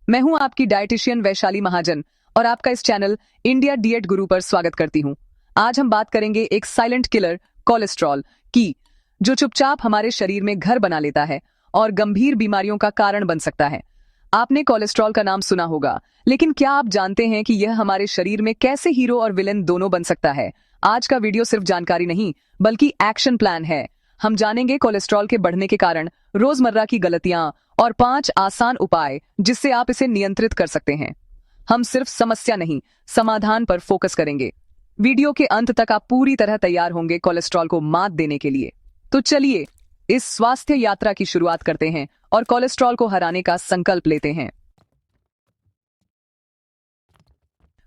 मैं हूं आपकी डाइटिशियन वैशाली महाजन और आपका इस चैनल इंडिया डिएट गुरु पर स्वागत करती हूं। आज हम बात करेंगे एक साइलेंट किलर कोलेस्ट्रॉल की, जो चुपचाप हमारे शरीर में घर बना लेता है और गंभीर बीमारियों का कारण बन सकता है। आपने कोलेस्ट्रॉल का नाम सुना होगा, लेकिन क्या आप जानते हैं कि यह हमारे शरीर में कैसे हीरो और विलेन दोनों बन सकता है? आज का वीडियो सिर्फ जानकारी नहीं बल्कि एक्शन प्लान है। हम जानेंगे कोलेस्ट्रॉल के बढ़ने के कारण, रोजमर्रा की गलतियां और 5 आसान उपाय जिससे आप इसे नियंत्रित कर सकते हैं। हम सिर्फ समस्या नहीं, समाधान पर फोकस करेंगे। वीडियो के अंत तक आप पूरी तरह तैयार होंगे कोलेस्ट्रॉल को मात देने के लिए। तो चलिए इस स्वास्थ्य यात्रा की शुरुआत करते हैं और कोलेस्ट्रॉल को हराने का संकल्प लेते हैं।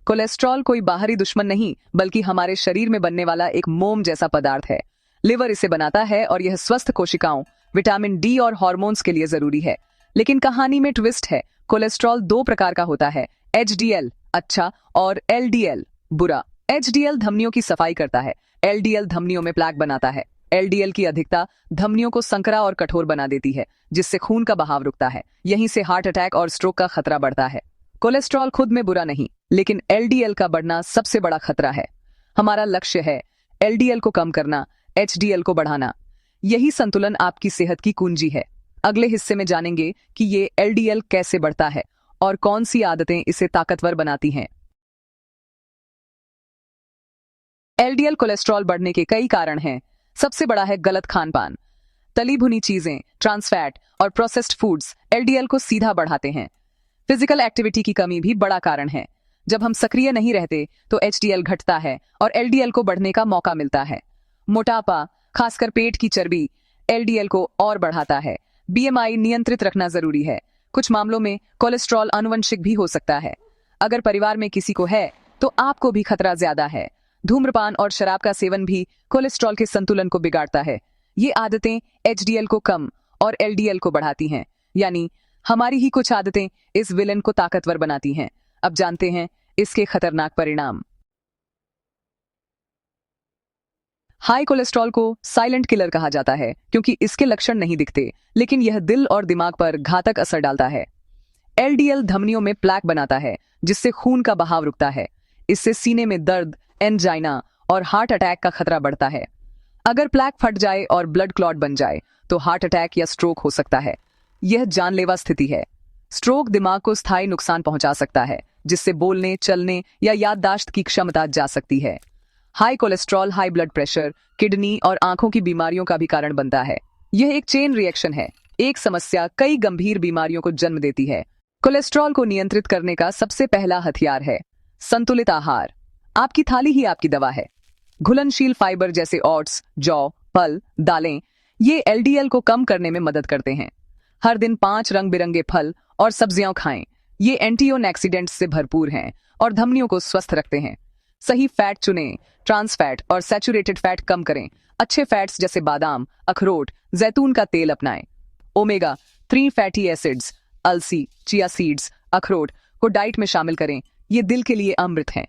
कोलेस्ट्रॉल कोई बाहरी दुश्मन नहीं बल्कि हमारे शरीर में बनने वाला एक मोम जैसा पदार्थ है। लिवर इसे बनाता है और यह स्वस्थ कोशिकाओं, विटामिन डी और हार्मोन्स के लिए जरूरी है। लेकिन कहानी में ट्विस्ट है। कोलेस्ट्रॉल 2 प्रकार का होता है, एचडीएल अच्छा और एलडीएल बुरा। एचडीएल धमनियों की सफाई करता है, एलडीएल धमनियों में प्लेक बनाता है। एलडीएल की अधिकता धमनियों को संकरा और कठोर बना देती है, जिससे खून का बहाव रुकता है। यहीं से हार्ट अटैक और स्ट्रोक का खतरा बढ़ता है। कोलेस्ट्रॉल खुद में बुरा नहीं, लेकिन एलडीएल का बढ़ना सबसे बड़ा खतरा है। हमारा लक्ष्य है एलडीएल को कम करना, एचडीएल को बढ़ाना। यही संतुलन आपकी सेहत की कुंजी है। अगले हिस्से में जानेंगे कि ये एलडीएल कैसे बढ़ता है और कौन सी आदतें इसे ताकतवर बनाती हैं। एलडीएल कोलेस्ट्रॉल बढ़ने के कई कारण हैं। सबसे बड़ा है गलत खान-पान। तली भुनी चीजें, ट्रांस फैट और प्रोसेस्ड फूड्स एलडीएल को सीधा बढ़ाते हैं। फिजिकल एक्टिविटी की कमी भी बड़ा कारण है। जब हम सक्रिय नहीं रहते तो एचडीएल घटता है और एलडीएल को बढ़ने का मौका मिलता है। मोटापा, खासकर पेट की चर्बी, एलडीएल को और बढ़ाता है। बीएमआई नियंत्रित रखना जरूरी है। कुछ मामलों में कोलेस्ट्रॉल आनुवंशिक भी हो सकता है। अगर परिवार में किसी को है तो आपको भी खतरा ज्यादा है। धूम्रपान और शराब का सेवन भी कोलेस्ट्रॉल के संतुलन को बिगाड़ता है। ये आदतें एचडीएल को कम और एलडीएल को बढ़ाती हैं, यानी हमारी ही कुछ आदतें इस विलेन को ताकतवर बनाती हैं। अब जानते हैं इसके खतरनाक परिणाम। हाई कोलेस्ट्रॉल को साइलेंट किलर कहा जाता है क्योंकि इसके लक्षण नहीं दिखते, लेकिन यह दिल और दिमाग पर घातक असर डालता है। एलडीएल धमनियों में प्लेक बनाता है, जिससे खून का बहाव रुकता है। इससे सीने में दर्द, एंजाइना और हार्ट अटैक का खतरा बढ़ता है। अगर प्लेक फट जाए और ब्लड क्लॉट बन जाए तो हार्ट अटैक या स्ट्रोक हो सकता है। यह जानलेवा स्थिति है। स्ट्रोक दिमाग को स्थायी नुकसान पहुंचा सकता है, जिससे बोलने, चलने या याददाश्त की क्षमता जा सकती है। High cholesterol high blood pressure, kidney और आंखों की बीमारियों का भी कारण बनता है। यह एक चेन रिएक्शन है। एक समस्या कई गंभीर बीमारियों को जन्म देती है। कोलेस्ट्रॉल को नियंत्रित करने का सबसे पहला हथियार है संतुलित आहार। आपकी थाली ही आपकी दवा है। घुलनशील फाइबर जैसे ओट्स, जौ, फल, दालें ये एलडीएल को कम करने में मदद करते हैं। हर दिन 5 रंग बिरंगे फल और सब्जियां खाएं। ये एंटीऑक्सीडेंट्स से भरपूर हैं और धमनियों को स्वस्थ रखते हैं। सही फैट चुनें, ट्रांस फैट और सैचुरेटेड फैट कम करें। अच्छे फैट्स जैसे बादाम, अखरोट, जैतून का तेल अपनाएं। ओमेगा 3 फैटी एसिड्स, अलसी, चिया सीड्स, अखरोट को डाइट में शामिल करें। ये दिल के लिए अमृत हैं।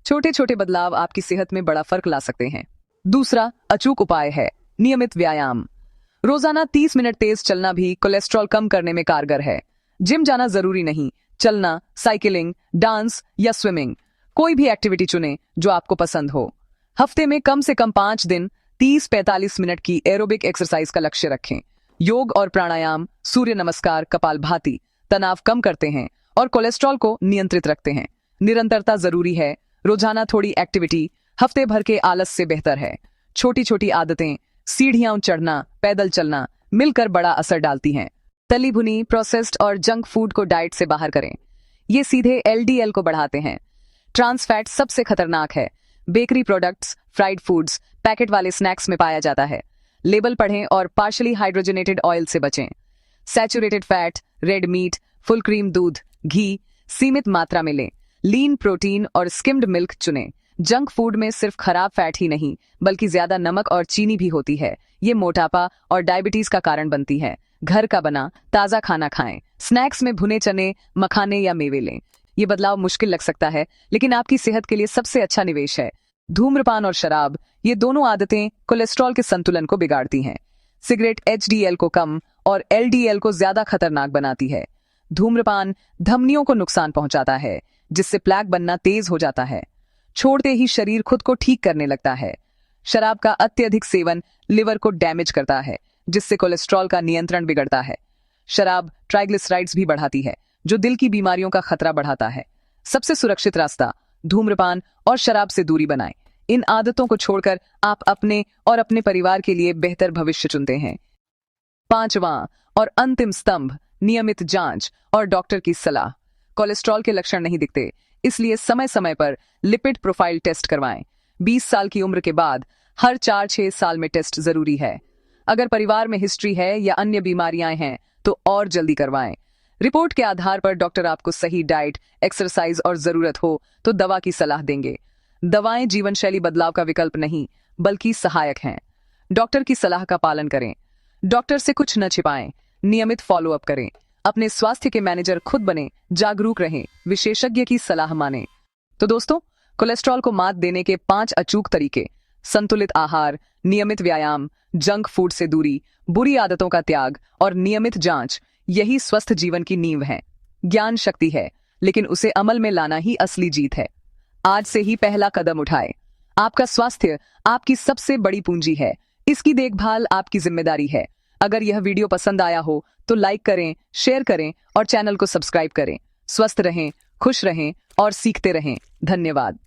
छोटे छोटे बदलाव आपकी सेहत में बड़ा फर्क ला सकते हैं। दूसरा अचूक उपाय है नियमित व्यायाम। रोजाना 30 मिनट तेज चलना भी कोलेस्ट्रॉल कम करने में कारगर है। जिम जाना जरूरी नहीं, चलना, साइकिलिंग, डांस या स्विमिंग, कोई भी एक्टिविटी चुनें जो आपको पसंद हो। हफ्ते में कम से कम 5 दिन 30-45 मिनट की एरोबिक एक्सरसाइज का लक्ष्य रखें। योग और प्राणायाम, सूर्य नमस्कार, कपालभाति तनाव कम करते हैं और कोलेस्ट्रॉल को नियंत्रित रखते हैं। निरंतरता जरूरी है। रोजाना थोड़ी एक्टिविटी हफ्ते भर के आलस से बेहतर है। छोटी छोटी आदतें, सीढ़ियां चढ़ना, पैदल चलना मिलकर बड़ा असर डालती हैं। तली भुनी, प्रोसेस्ड और जंक फूड को डाइट से बाहर करें। ये सीधे एलडीएल को बढ़ाते हैं। ट्रांस फैट सबसे खतरनाक है। Bakery products, fried foods, packet वाले स्नैक्स में पाया जाता है। लेबल पढ़ें और पार्शली हाइड्रोजनेटेड ऑयल से बचें। Saturated fat, red meat, full cream दूध, घी सीमित मात्रा में लें। लीन प्रोटीन और स्किम्ड मिल्क चुनें। जंक फूड में सिर्फ खराब फैट ही नहीं बल्कि ज्यादा नमक और चीनी भी होती है। ये मोटापा और डायबिटीज का कारण बनती है। घर का बना ताजा खाना खाएं। स्नैक्स में भुने चने, मखाने या मेवे लें। ये बदलाव मुश्किल लग सकता है, लेकिन आपकी सेहत के लिए सबसे अच्छा निवेश है। धूम्रपान और शराब, ये दोनों आदतें कोलेस्ट्रॉल के संतुलन को बिगाड़ती हैं। सिगरेट एचडीएल को कम और एलडीएल को ज्यादा खतरनाक बनाती है। धूम्रपान धमनियों को नुकसान पहुंचाता है, जिससे प्लेक बनना तेज हो जाता है। छोड़ते ही शरीर खुद को ठीक करने लगता है। शराब का अत्यधिक सेवन लिवर को डैमेज करता है, जिससे कोलेस्ट्रॉल का नियंत्रण बिगड़ता है। शराब ट्राइग्लिसराइड्स भी बढ़ाती है, जो दिल की बीमारियों का खतरा बढ़ाता है। सबसे सुरक्षित रास्ता धूम्रपान और शराब से दूरी बनाएं। इन आदतों को छोड़कर आप अपने और अपने परिवार के लिए बेहतर भविष्य चुनते हैं। पांचवां और अंतिम स्तंभ, नियमित जांच और डॉक्टर की सलाह। कोलेस्ट्रॉल के लक्षण नहीं दिखते, इसलिए समय समय पर लिपिड प्रोफाइल टेस्ट करवाएं। 20 साल की उम्र के बाद हर 4-6 साल में टेस्ट जरूरी है। अगर परिवार में हिस्ट्री है या अन्य बीमारियां हैं तो और जल्दी करवाएं। रिपोर्ट के आधार पर डॉक्टर आपको सही डाइट, एक्सरसाइज और जरूरत हो तो दवा की सलाह देंगे। दवाएं जीवन शैली बदलाव का विकल्प नहीं, बल्कि सहायक हैं। डॉक्टर की सलाह का पालन करें। डॉक्टर से कुछ न छिपाएं। नियमित फॉलो अप करें। अपने स्वास्थ्य के मैनेजर खुद बने, जागरूक रहें, विशेषज्ञ की सलाह मानें। तो दोस्तों, कोलेस्ट्रॉल को मात देने के 5 अचूक तरीके: संतुलित आहार, नियमित व्यायाम, जंक फूड से दूरी, बुरी आदतों का त्याग और नियमित जांच, यही स्वस्थ जीवन की नींव है। ज्ञान शक्ति है, लेकिन उसे अमल में लाना ही असली जीत है। आज से ही पहला कदम उठाएं। आपका स्वास्थ्य आपकी सबसे बड़ी पूंजी है। इसकी देखभाल आपकी जिम्मेदारी है। अगर यह वीडियो पसंद आया हो तो लाइक करें, शेयर करें और चैनल को सब्सक्राइब करें। स्वस्थ रहें, खुश रहें और सीखते रहें। धन्यवाद।